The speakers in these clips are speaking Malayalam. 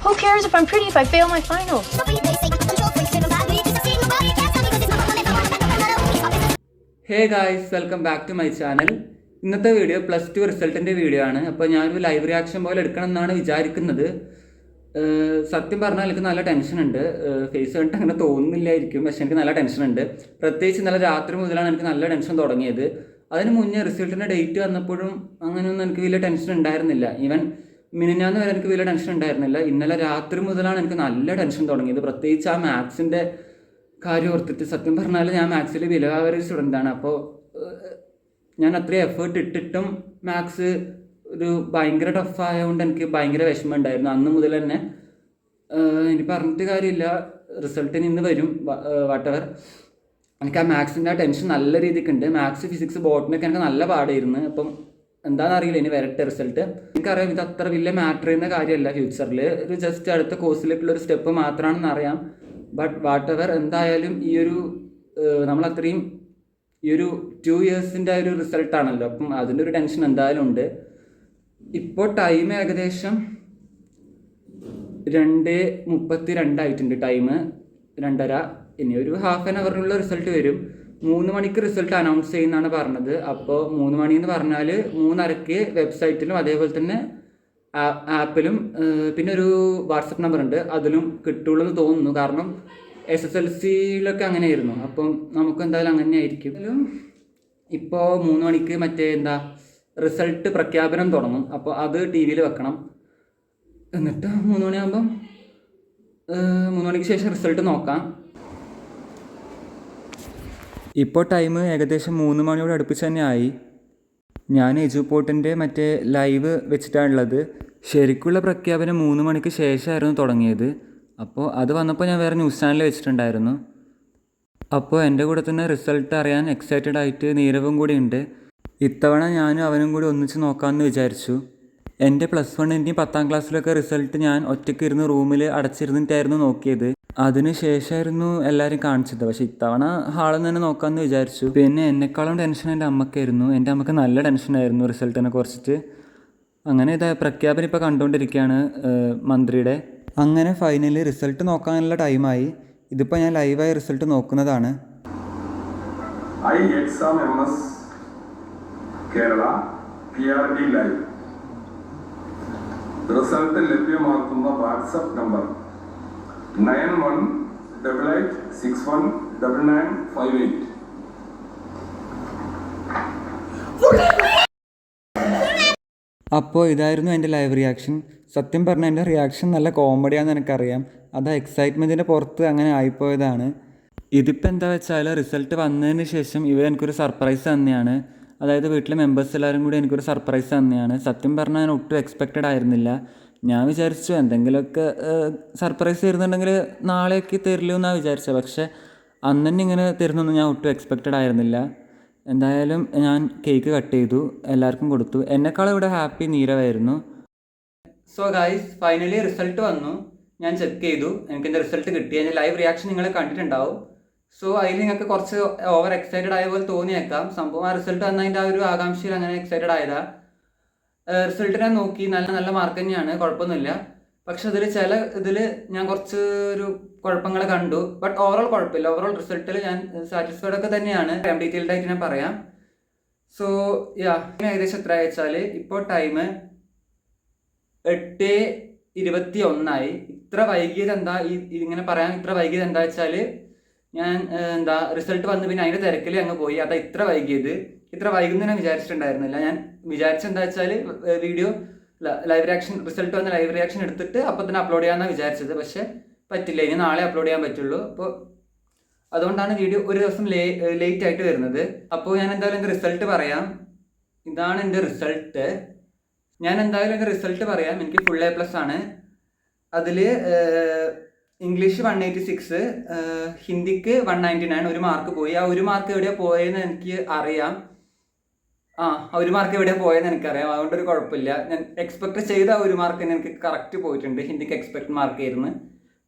Who cares if I'm pretty if I fail my finals? Hey guys, welcome back to my channel. ഇന്നത്തെ വീഡിയോ +2 റിസൾട്ടിൻ്റെ വീഡിയോ ആണ്. അപ്പോൾ ഞാനൊരു ലൈവ് റിയാക്ഷൻ പോലെ എടുക്കണം എന്നാണ് വിചാരിക്കുന്നത്. സത്യം പറഞ്ഞാൽ എനിക്ക് നല്ല ടെൻഷനുണ്ട്. ഫേസ് കണ്ടിട്ട് അങ്ങനെ തോന്നുന്നില്ലായിരിക്കും, പക്ഷെ എനിക്ക് നല്ല ടെൻഷനുണ്ട്. പ്രത്യേകിച്ച് ഇന്നലെ രാത്രി മുതലാണ് എനിക്ക് നല്ല ടെൻഷൻ തുടങ്ങിയത്. അതിന് മുന്നേ റിസൾട്ടിൻ്റെ ഡേറ്റ് വന്നപ്പോഴും അങ്ങനെയൊന്നും എനിക്ക് വലിയ ടെൻഷൻ ഉണ്ടായിരുന്നില്ല. ഈവൻ മിനിഞ്ഞാന്ന് വരെ എനിക്ക് വലിയ ടെൻഷൻ ഉണ്ടായിരുന്നില്ല. ഇന്നലെ രാത്രി മുതലാണ് എനിക്ക് നല്ല ടെൻഷൻ തുടങ്ങിയത്. പ്രത്യേകിച്ച് ആ മാത്സിൻ്റെ കാര്യം ഓർത്തിട്ട്. സത്യം പറഞ്ഞാൽ ഞാൻ മാത്സിൽ ബിലോ ആവറേജ് സ്റ്റുഡൻ്റാണ്. അപ്പോൾ ഞാൻ അത്രയും എഫേർട്ട് ഇട്ടിട്ടും മാത്സ് ഒരു ഭയങ്കര ടഫായതുകൊണ്ട് എനിക്ക് ഭയങ്കര വിഷമം ഉണ്ടായിരുന്നു. അന്ന് മുതൽ തന്നെ എനിക്ക് പറഞ്ഞിട്ട് കാര്യമില്ല, റിസൾട്ടിന് ഇന്ന് വരും വാട്ടെവർ. എനിക്ക് ആ മാത്സിൻ്റെ ആ ടെൻഷൻ നല്ല രീതിക്കുണ്ട്. മാത്സ്, ഫിസിക്സ്, ബോട്ടണിയൊക്കെ എനിക്ക് നല്ല പാടായിരുന്നു. അപ്പം എന്താണെന്നറിയില്ല ഇനി വരട്ടെ റിസൾട്ട്. എനിക്കറിയാം ഇത് അത്ര വലിയ മാറ്റർ ചെയ്യുന്ന കാര്യമല്ല ഫ്യൂച്ചറിൽ, ഒരു ജസ്റ്റ് അടുത്ത കോഴ്സിലേക്കുള്ളൊരു സ്റ്റെപ്പ് മാത്രമാണെന്ന് അറിയാം. ബട്ട് വാട്ടെവർ എന്തായാലും ഈ ഒരു നമ്മളത്രയും ഈ ഒരു 2 ഇയേഴ്സിൻ്റെ ഒരു റിസൾട്ടാണല്ലോ, അപ്പം അതിൻ്റെ ഒരു ടെൻഷൻ എന്തായാലും ഉണ്ട്. ഇപ്പോൾ ടൈം ഏകദേശം 2:32 ആയിട്ടുണ്ട്. ടൈം 2:30. ഇനി ഒരു ഹാഫ് ആൻ അവറിനുള്ള റിസൾട്ട് വരും. 3 മണിക്ക് റിസൾട്ട് അനൗൺസ് ചെയ്യുന്നതാണ് പറഞ്ഞത്. അപ്പോൾ 3 മണി എന്ന് പറഞ്ഞാൽ 3:30 വെബ്സൈറ്റിലും അതേപോലെ തന്നെ ആപ്പിലും പിന്നെ ഒരു വാട്സപ്പ് നമ്പർ ഉണ്ട്, അതിലും കിട്ടുള്ളൂ എന്ന് തോന്നുന്നു. കാരണം SSLCയിലൊക്കെ അങ്ങനെയായിരുന്നു. അപ്പം നമുക്ക് എന്തായാലും അങ്ങനെ ആയിരിക്കും. ഇപ്പോൾ 3 മണിക്ക് മറ്റേ റിസൾട്ട് പ്രഖ്യാപനം തുടങ്ങും. അപ്പോൾ അത് TV യിൽ വെക്കണം. എന്നിട്ട് 3 മണിയാകുമ്പം 3 മണിക്ക് ശേഷം റിസൾട്ട് നോക്കാം. ഇപ്പോൾ ടൈം ഏകദേശം 3 മണിയോട് അടുപ്പിച്ച് തന്നെ ആയി. ഞാൻ എജുപോർട്ടിൻ്റെ മറ്റേ ലൈവ് വെച്ചിട്ടാണുള്ളത്. ശരിക്കുള്ള പ്രഖ്യാപനം 3 മണിക്ക് ശേഷമായിരുന്നു തുടങ്ങിയത്. അപ്പോൾ അത് വന്നപ്പോൾ ഞാൻ വേറെ ന്യൂസ് ചാനൽ വെച്ചിട്ടുണ്ടായിരുന്നു. അപ്പോൾ എൻ്റെ കൂടെ തന്നെ റിസൾട്ട് അറിയാൻ എക്സൈറ്റഡ് ആയിട്ട് നീരവും കൂടി ഉണ്ട്. ഇത്തവണ ഞാനും അവനും കൂടി ഒന്നിച്ച് നോക്കാമെന്ന് വിചാരിച്ചു. എൻ്റെ +1ൻ്റെയും 10ാം ക്ലാസ്സിലൊക്കെ റിസൾട്ട് ഞാൻ ഒറ്റയ്ക്ക് ഇരുന്ന് റൂമിൽ അടച്ചിരുന്നിട്ടായിരുന്നു നോക്കിയത്. അതിന് ശേഷമായിരുന്നു എല്ലാവരും കാണിച്ചത്. പക്ഷേ ഇത്തവണ ഹാളിൽ നിന്ന് തന്നെ നോക്കാമെന്ന് വിചാരിച്ചു. പിന്നെ എന്നെക്കാളും ടെൻഷൻ എൻ്റെ അമ്മക്കായിരുന്നു. എൻ്റെ അമ്മക്ക് നല്ല ടെൻഷനായിരുന്നു റിസൾട്ടിനെ കുറിച്ചിട്ട്. അങ്ങനെ പ്രഖ്യാപനം ഇപ്പോൾ കണ്ടുകൊണ്ടിരിക്കുകയാണ് മന്ത്രിയുടെ. അങ്ങനെ ഫൈനലി റിസൾട്ട് നോക്കാനുള്ള ടൈമായി. ഇതിപ്പോൾ ഞാൻ ലൈവായി റിസൾട്ട് നോക്കുന്നതാണ്. കേരള PRD ലൈവ് റിസൾട്ട് ലഭ്യമാക്കുന്ന വാട്സപ്പ് നമ്പർ 9188619958. അപ്പോൾ ഇതായിരുന്നു എൻ്റെ ലൈവ് റിയാക്ഷൻ. സത്യം പറഞ്ഞാൽ എൻ്റെ റിയാക്ഷൻ നല്ല കോമഡിയാണെന്ന് എനിക്കറിയാം. അത് എക്സൈറ്റ്മെൻറ്റിൻ്റെ പുറത്ത് അങ്ങനെ ആയിപ്പോയതാണ്. ഇതിപ്പോൾ എന്താ വെച്ചാൽ റിസൾട്ട് വന്നതിന് ശേഷം എനിക്കൊരു സർപ്രൈസ് തന്നെയാണ്. അതായത് വീട്ടിലെ മെമ്പേഴ്സ് എല്ലാവരും കൂടി എനിക്കൊരു സർപ്രൈസ് തന്നെയാണ്. സത്യം പറഞ്ഞാൽ ഞാൻ ഒട്ടും എക്സ്പെക്റ്റഡ് ആയിരുന്നില്ല. ഞാൻ വിചാരിച്ചു എന്തെങ്കിലുമൊക്കെ സർപ്രൈസ് തരുന്നുണ്ടെങ്കിൽ നാളേക്ക് തരില്ലൂ എന്നാണ് വിചാരിച്ചത്. പക്ഷേ അന്ന് തന്നെ ഇങ്ങനെ തരുന്നൊന്നും ഞാൻ ഒട്ടും എക്സ്പെക്റ്റഡ് ആയിരുന്നില്ല. എന്തായാലും ഞാൻ കേക്ക് കട്ട് ചെയ്തു, എല്ലാവർക്കും കൊടുത്തു. എന്നെക്കാളും ഇവിടെ ഹാപ്പി നീരവായിരുന്നു. സോ ഗൈസ്, ഫൈനലി റിസൾട്ട് വന്നു. ഞാൻ ചെക്ക് ചെയ്തു, എനിക്ക് എൻ്റെ റിസൾട്ട് കിട്ടി. എൻ്റെ ലൈവ് റിയാക്ഷൻ നിങ്ങൾ കണ്ടിട്ടുണ്ടാവും. സോ അതിൽ നിങ്ങൾക്ക് കുറച്ച് ഓവർ എക്സൈറ്റഡ് ആയ പോലെ തോന്നിയേക്കാം. സംഭവം ആ റിസൾട്ട് വന്നതിൻ്റെ ആ ഒരു ആകാംക്ഷയിൽ അങ്ങനെ എക്സൈറ്റഡ് ആയതാ. റിസൾട്ട് ഞാൻ നോക്കി, നല്ല നല്ല മാർക്ക് തന്നെയാണ്, കുഴപ്പമൊന്നുമില്ല. പക്ഷെ ഇതിൽ ഞാൻ കുറച്ച് ഒരു കുഴപ്പങ്ങൾ കണ്ടു. ബട്ട് ഓവറോൾ കുഴപ്പമില്ല. ഓവറോൾ റിസൾട്ടിൽ ഞാൻ സാറ്റിസ്ഫൈഡ് ഒക്കെ തന്നെയാണ്. ഡീറ്റെയിൽഡ് ആയിട്ട് ഞാൻ പറയാം. സോ ഏകദേശം എത്ര വെച്ചാൽ ഇപ്പോൾ ടൈം 8:21 ഇത്ര വൈകിയത് ഇങ്ങനെ പറയാൻ ഇത്ര വൈകിയത് എന്താ വെച്ചാൽ ഞാൻ റിസൾട്ട് വന്ന് പിന്നെ അതിൻ്റെ തിരക്കിൽ അങ്ങ് പോയി. അതാ ഇത്ര വൈകിയത്. ഇത്ര വൈകുന്ന ഞാൻ വിചാരിച്ചിട്ടുണ്ടായിരുന്നില്ല. ഞാൻ വിചാരിച്ചെന്താ വെച്ചാൽ വീഡിയോ ലൈവ് റിയാക്ഷൻ റിസൾട്ട് വന്ന് ലൈവ് റിയാക്ഷൻ എടുത്തിട്ട് അപ്പോൾ തന്നെ അപ്ലോഡ് ചെയ്യാമെന്നാണ് വിചാരിച്ചത്. പക്ഷേ പറ്റില്ല, ഇനി നാളെ അപ്ലോഡ് ചെയ്യാൻ പറ്റുള്ളൂ. അപ്പോൾ അതുകൊണ്ടാണ് വീഡിയോ ഒരു ദിവസം ലേറ്റ് ആയിട്ട് വരുന്നത്. അപ്പോൾ ഞാൻ എന്തായാലും എൻ്റെ റിസൾട്ട് പറയാം. ഇതാണ് എൻ്റെ റിസൾട്ട്. ഞാൻ എന്തായാലും എൻ്റെ റിസൾട്ട് പറയാം. എനിക്ക് ഫുൾ A+ ആണ്. അതിൽ ഇംഗ്ലീഷ് 186, ഹിന്ദിക്ക് 199, ഒരു മാർക്ക് പോയി. ആ ഒരു മാർക്ക് എവിടെയാണ് പോയതെന്ന് എനിക്ക് അറിയാം. ഒരു മാർക്ക് എവിടെയാണ് പോയതെന്ന് എനിക്കറിയാം. അതുകൊണ്ടൊരു കുഴപ്പമില്ല. ഞാൻ എക്സ്പെക്ട് ചെയ്ത ഒരു മാർക്ക് തന്നെ എനിക്ക് കറക്റ്റ് പോയിട്ടുണ്ട്. ഹിന്ദിക്ക് എക്സ്പെക്ട് മാർക്ക് ആയിരുന്നു.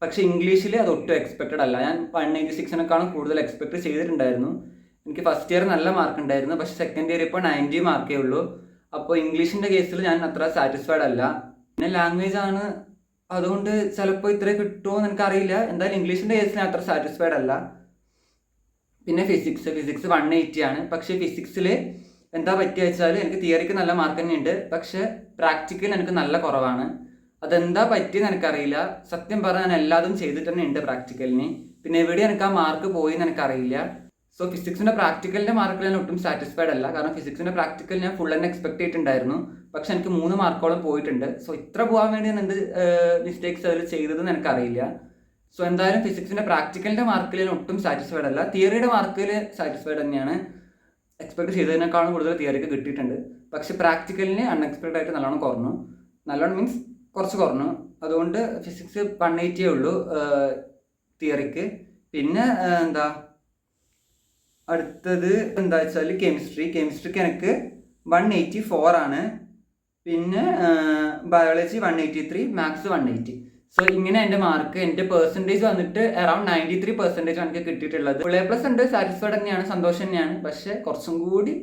പക്ഷേ ഇംഗ്ലീഷിൽ അത് ഒട്ടും എക്സ്പെക്റ്റഡ് അല്ല. ഞാൻ 186 കൂടുതൽ എക്സ്പെക്ട് ചെയ്തിട്ടുണ്ടായിരുന്നു. എനിക്ക് ഫസ്റ്റ് ഇയർ നല്ല മാർക്ക് ഉണ്ടായിരുന്നു. പക്ഷേ സെക്കൻഡ് ഇയർ ഇപ്പോൾ 90 മാർക്കേ ഉള്ളൂ. അപ്പോൾ ഇംഗ്ലീഷിൻ്റെ കേസിൽ ഞാൻ അത്ര സാറ്റിസ്ഫൈഡ് അല്ല. പിന്നെ ലാംഗ്വേജ് ആണ് അതുകൊണ്ട് ചിലപ്പോൾ ഇത്രേ കിട്ടുമോ എന്ന് എനിക്കറിയില്ല. എന്തായാലും ഇംഗ്ലീഷിൻ്റെ കേസിൽ ഞാൻ അത്ര സാറ്റിസ്ഫൈഡ് അല്ല. പിന്നെ ഫിസിക്സ് 180 ആണ്. പക്ഷേ ഫിസിക്സിൽ എന്താ പറ്റിയ വെച്ചാൽ എനിക്ക് തിയറിക്ക് നല്ല മാർക്ക് തന്നെയുണ്ട്, പക്ഷേ പ്രാക്ടിക്കൽ എനിക്ക് നല്ല കുറവാണ്. അതെന്താ പറ്റിയെന്ന് എനിക്കറിയില്ല. സത്യം പറഞ്ഞാൽ ഞാൻ എല്ലാതും ചെയ്തിട്ട് തന്നെ ഉണ്ട് പ്രാക്ടിക്കലിന്. പിന്നെ എവിടെ എനിക്ക് ആ മാർക്ക് പോയി എന്ന് എനിക്കറിയില്ല. സോ ഫിസിക്സിൻ്റെ പ്രാക്ടിക്കലിൻ്റെ മാർക്കിൽ ഞാൻ ഒട്ടും സാറ്റിസ്ഫൈഡ് അല്ല. കാരണം ഫിസിക്സിൻ്റെ പ്രാക്ടിക്കൽ ഞാൻ ഫുൾ തന്നെ എക്സ്പെക്ട് ചെയ്തിട്ടുണ്ടായിരുന്നു, പക്ഷെ എനിക്ക് 3 മാർക്കോളം പോയിട്ടുണ്ട്. സോ ഇത്ര പോകാൻ വേണ്ടി ഞാൻ എന്ത് മിസ്റ്റേക്സ് അതിൽ ചെയ്തതെന്ന് എനിക്കറിയില്ല. സോ എന്തായാലും ഫിസിക്സിൻ്റെ പ്രാക്ടിക്കലിൻ്റെ മാർക്കിൽ ഞാൻ ഒട്ടും സാറ്റിസ്ഫൈഡ് അല്ല. തിയറിയുടെ മാർക്കിൽ സാറ്റിസ്ഫൈഡ് തന്നെയാണ്. എക്സ്പെക്ട് ചെയ്തതിനേക്കാളും കൂടുതൽ തിയറിക്ക് കിട്ടിയിട്ടുണ്ട്. പക്ഷെ പ്രാക്ടിക്കലിന് അൺഎക്സ്പെക്റ്റഡ് ആയിട്ട് നല്ലോണം കുറഞ്ഞു. നല്ലോണം മീൻസ് കുറച്ച് കുറഞ്ഞു. അതുകൊണ്ട് ഫിസിക്സ് 180 ഉള്ളൂ തിയറിക്ക്. പിന്നെ അടുത്തത് എന്താ വെച്ചാൽ കെമിസ്ട്രിക്ക് എനിക്ക് 184 ആണ്. പിന്നെ ബയോളജി 183, മാത്സ് 180. സോ ഇങ്ങനെ എൻ്റെ മാർക്ക്, എൻ്റെ പെർസെൻറ്റേജ് വന്നിട്ട് അറൌണ്ട് 93% എനിക്ക് കിട്ടിയിട്ടുള്ളത്. A+ ഉണ്ട്, സാറ്റിസ്ഫൈഡ് തന്നെയാണ്, സന്തോഷം തന്നെയാണ്. പക്ഷേ കുറച്ചും കൂടി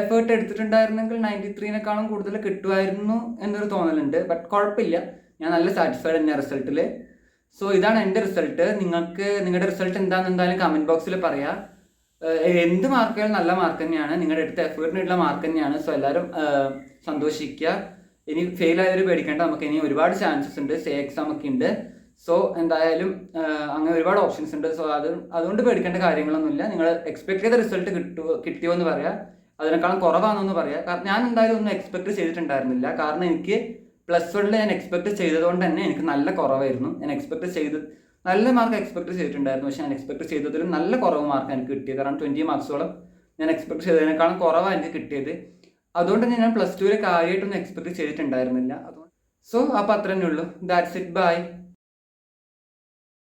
എഫേർട്ട് എടുത്തിട്ടുണ്ടായിരുന്നെങ്കിൽ 93നേക്കാളും കൂടുതൽ കിട്ടുമായിരുന്നു എന്നൊരു തോന്നലുണ്ട്. ബട്ട് കുഴപ്പമില്ല, ഞാൻ നല്ല സാറ്റിസ്ഫൈഡ് തന്നെയാണ് റിസൾട്ടിൽ. സോ ഇതാണ് എൻ്റെ റിസൾട്ട്. നിങ്ങൾക്ക് നിങ്ങളുടെ റിസൾട്ട് എന്താണെന്ന് എന്തായാലും കമൻറ്റ് ബോക്സിൽ പറയാം. എന്ത് മാർക്കായാലും നല്ല മാർക്ക് തന്നെയാണ്, നിങ്ങളുടെ അടുത്ത എഫേർട്ടിനുള്ള മാർക്ക് തന്നെയാണ്. സോ എല്ലാവരും സന്തോഷിക്കുക. ഇനി ഫെയിൽ ആയവർ പേടിക്കേണ്ട, നമുക്ക് ഇനി ഒരുപാട് ചാൻസസ് ഉണ്ട്, എക്സാം ഒക്കെ ഉണ്ട്. സോ എന്തായാലും അങ്ങനെ ഒരുപാട് ഓപ്ഷൻസ് ഉണ്ട്. സോ അതുകൊണ്ട് പേടിക്കേണ്ട കാര്യങ്ങളൊന്നുമില്ല. നിങ്ങൾ എക്സ്പെക്ട് ചെയ്ത റിസൾട്ട് കിട്ടിയോ എന്ന് പറയാം, അതിനേക്കാളും കുറവാണെന്ന് പറയാം. കാരണം ഞാൻ എന്തായാലും ഒന്നും എക്സ്പെക്ട് ചെയ്തിട്ടുണ്ടായിരുന്നില്ല. കാരണം എനിക്ക് +1 ഞാൻ എക്സ്പെക്ട് ചെയ്തതുകൊണ്ട് തന്നെ എനിക്ക് നല്ല കുറവായിരുന്നു. ഞാൻ നല്ല മാർക്ക് എക്സ്പെക്ട് ചെയ്തിട്ടുണ്ടായിരുന്നു, പക്ഷേ ഞാൻ എക്സ്പെക്ട് ചെയ്തതിലും നല്ല കുറവ് മാർക്ക് എനിക്ക് കിട്ടിയത്. കാരണം 20 മാർക്സോളം ഞാൻ എക്സ്പെക്ട് ചെയ്തതിനേക്കാളും കുറവാണ് എനിക്ക് കിട്ടിയത്. അതുകൊണ്ട് തന്നെ ഞാൻ +2 കാര്യമായിട്ടൊന്നും എക്സ്പെക്ട് ചെയ്തിട്ടുണ്ടായിരുന്നില്ല. സോ അപ്പോൾ അത്ര തന്നെ ഉള്ളൂ. That's it, by.